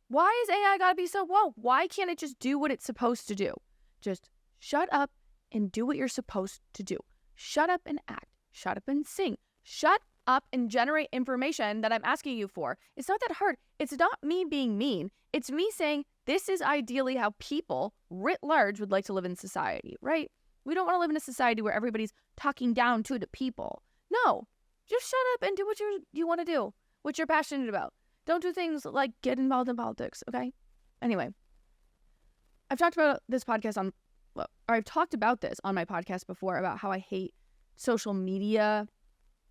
Why is AI got to be so woke? Why can't it just do what it's supposed to do? Just shut up and do what you're supposed to do. Shut up and act. Shut up and sing. Shut up and generate information that I'm asking you for. It's not that hard. It's not me being mean. It's me saying this is ideally how people writ large would like to live in society, right? We don't want to live in a society where everybody's talking down to the people. No, just shut up and do what you want to do, what you're passionate about. Don't do things like get involved in politics, okay? Anyway, I've talked about this on my podcast before about how I hate social media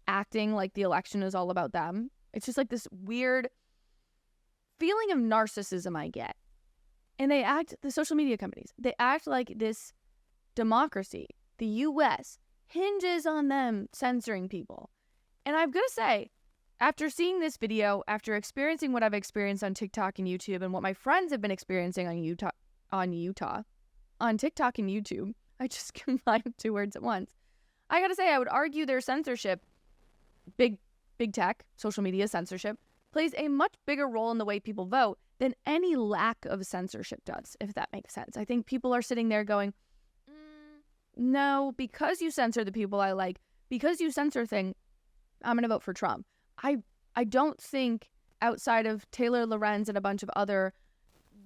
acting like the election is all about them. It's just like this weird feeling of narcissism I get. And the social media companies, they act like this democracy, the US, hinges on them censoring people. And I'm going to say, After seeing this video, after experiencing what I've experienced on TikTok and YouTube and what my friends have been experiencing on TikTok and YouTube, I just combined two words at once. I gotta say, I would argue their censorship, big tech, social media censorship, plays a much bigger role in the way people vote than any lack of censorship does, if that makes sense. I think people are sitting there going, no, because you censor the people I like, because you censor things, I'm going to vote for Trump. I don't think outside of Taylor Lorenz and a bunch of other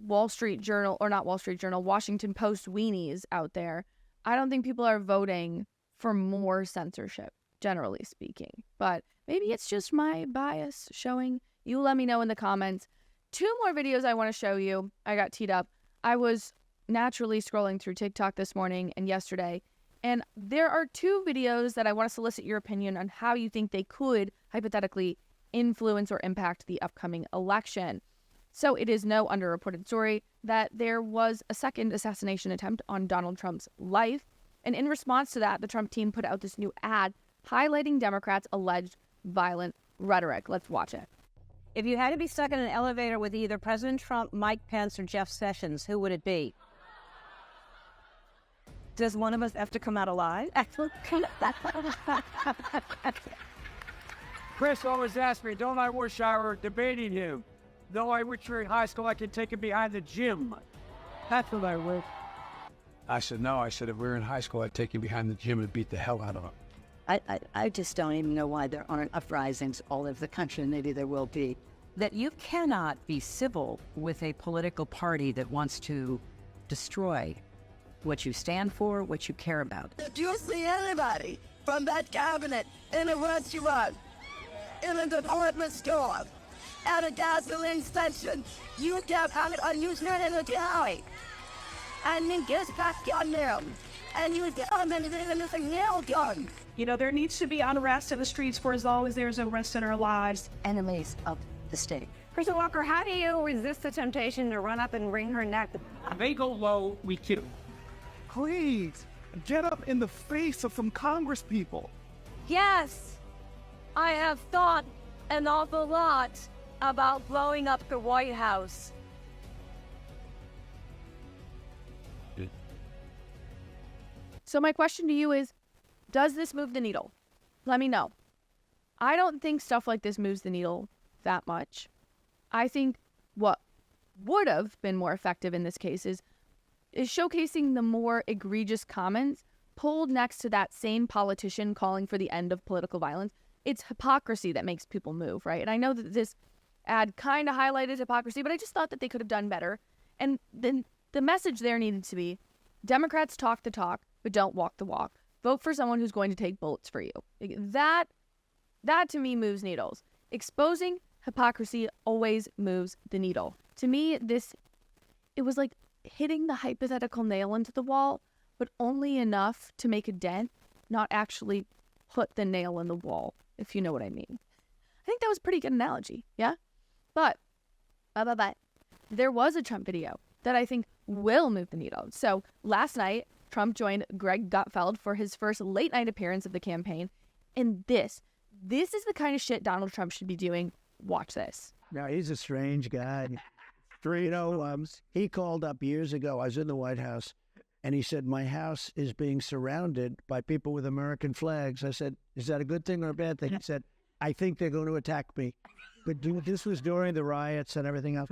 Washington Post weenies out there, I don't think people are voting for more censorship, generally speaking. But maybe it's just my bias showing. You let me know in the comments. 2 more videos I want to show you. I got teed up. I was naturally scrolling through TikTok this morning and yesterday, and there are 2 videos that I want to solicit your opinion on how you think they could hypothetically influence or impact the upcoming election. So it is no underreported story that there was a second assassination attempt on Donald Trump's life. And in response to that, the Trump team put out this new ad highlighting Democrats' alleged violent rhetoric. Let's watch it. If you had to be stuck in an elevator with either President Trump, Mike Pence, or Jeff Sessions, who would it be? Does one of us have to come out alive? Chris always asks me, don't I wish I were debating him? Though I wish we were in high school, I could take him behind the gym. That's what I wish. I said, no. I said, if we were in high school, I'd take you behind the gym and beat the hell out of him. I just don't even know why there aren't uprisings all over the country, and maybe there will be. That you cannot be civil with a political party that wants to destroy what you stand for, what you care about. If you see anybody from that cabinet in a restaurant, in a department store, at a gasoline station, you get out and you turn in a guy, and then get back on them, and you get them and it's a nail gun. You know, there needs to be unrest in the streets for as long as there's unrest in our lives. Enemies of the state. Chrissy Walker, how do you resist the temptation to run up and wring her neck? They go low, we kill. Please, get up in the face of some Congress people. Yes, I have thought an awful lot about blowing up the White House. So my question to you is, does this move the needle? Let me know. I don't think stuff like this moves the needle that much. I think what would have been more effective in this case is showcasing the more egregious comments pulled next to that same politician calling for the end of political violence. It's hypocrisy that makes people move, right? And I know that this ad kind of highlighted hypocrisy, but I just thought that they could have done better. And then the message there needed to be, Democrats talk the talk, but don't walk the walk. Vote for someone who's going to take bullets for you. That to me moves needles. Exposing hypocrisy always moves the needle. To me, it was like hitting the hypothetical nail into the wall, but only enough to make a dent, not actually put the nail in the wall, if you know what I mean. I think that was a pretty good analogy, yeah? But there was a Trump video that I think will move the needle. So last night, Trump joined Greg Gutfeld for his first late-night appearance of the campaign. And this is the kind of shit Donald Trump should be doing. Watch this. Now, he's a strange guy. He called up years ago. I was in the White House, and he said, my house is being surrounded by people with American flags. I said, is that a good thing or a bad thing? He said, I think they're going to attack me. But this was during the riots and everything else.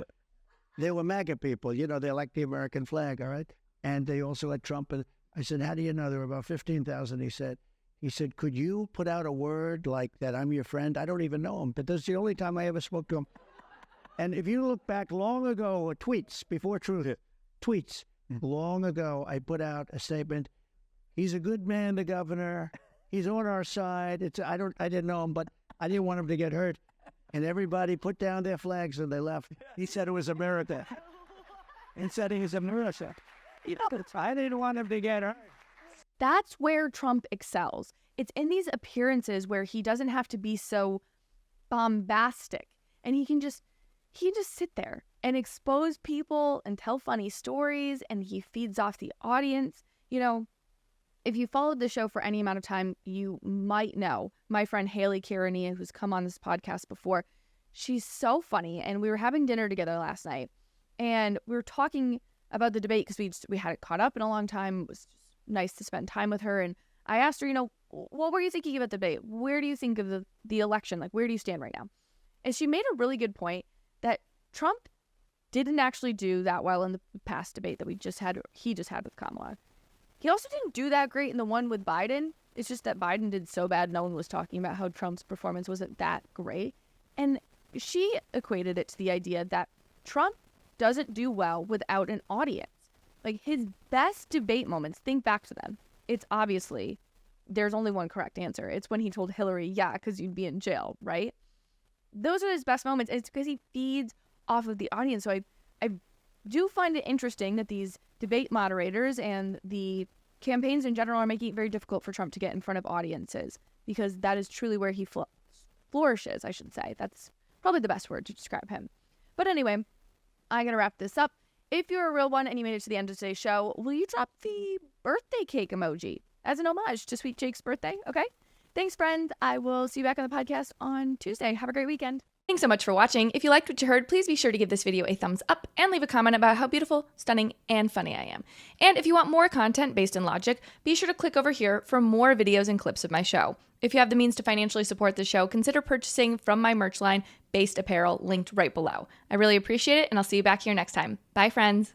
They were MAGA people. You know, they like the American flag, all right? And they also had Trump. And I said, how do you know? There were about 15,000, he said, could you put out a word like that I'm your friend? I don't even know him, but that's the only time I ever spoke to him. And if you look back long ago, tweets, before Truth, long ago, I put out a statement. He's a good man, the governor. He's on our side. I didn't know him, but I didn't want him to get hurt. And everybody put down their flags and they left. He said it was America. He said it was America. I didn't want him to get hurt. That's where Trump excels. It's in these appearances where he doesn't have to be so bombastic, and he can just sit there and expose people and tell funny stories, and he feeds off the audience. You know, if you followed the show for any amount of time, you might know my friend Haley Kearney, who's come on this podcast before. She's so funny, and we were having dinner together last night, and we were talking about the debate because we hadn't caught up in a long time. It was just nice to spend time with her, and I asked her, what were you thinking about the debate? Where do you think of the election? Like, where do you stand right now? And she made a really good point that Trump didn't actually do that well in the past debate that he just had with Kamala. He also didn't do that great in the one with Biden. It's just that Biden did so bad, no one was talking about how Trump's performance wasn't that great. And she equated it to the idea that Trump doesn't do well without an audience. Like, his best debate moments, think back to them. It's obviously, there's only one correct answer. It's when he told Hillary, yeah, because you'd be in jail, right? Those are his best moments. And it's because he feeds off of the audience. So I do find it interesting that these debate moderators and the campaigns in general are making it very difficult for Trump to get in front of audiences, because that is truly where he flourishes, I should say. That's probably the best word to describe him. But anyway, I'm going to wrap this up. If you're a real one and you made it to the end of today's show, will you drop the birthday cake emoji as an homage to Sweet Jake's birthday? Okay? Thanks, friend. I will see you back on the podcast on Tuesday. Have a great weekend. Thanks so much for watching. If you liked what you heard, please be sure to give this video a thumbs up and leave a comment about how beautiful, stunning, and funny I am. And if you want more content based in logic, be sure to click over here for more videos and clips of my show. If you have the means to financially support the show, consider purchasing from my merch line, Based Apparel, linked right below. I really appreciate it, and I'll see you back here next time. Bye, friends.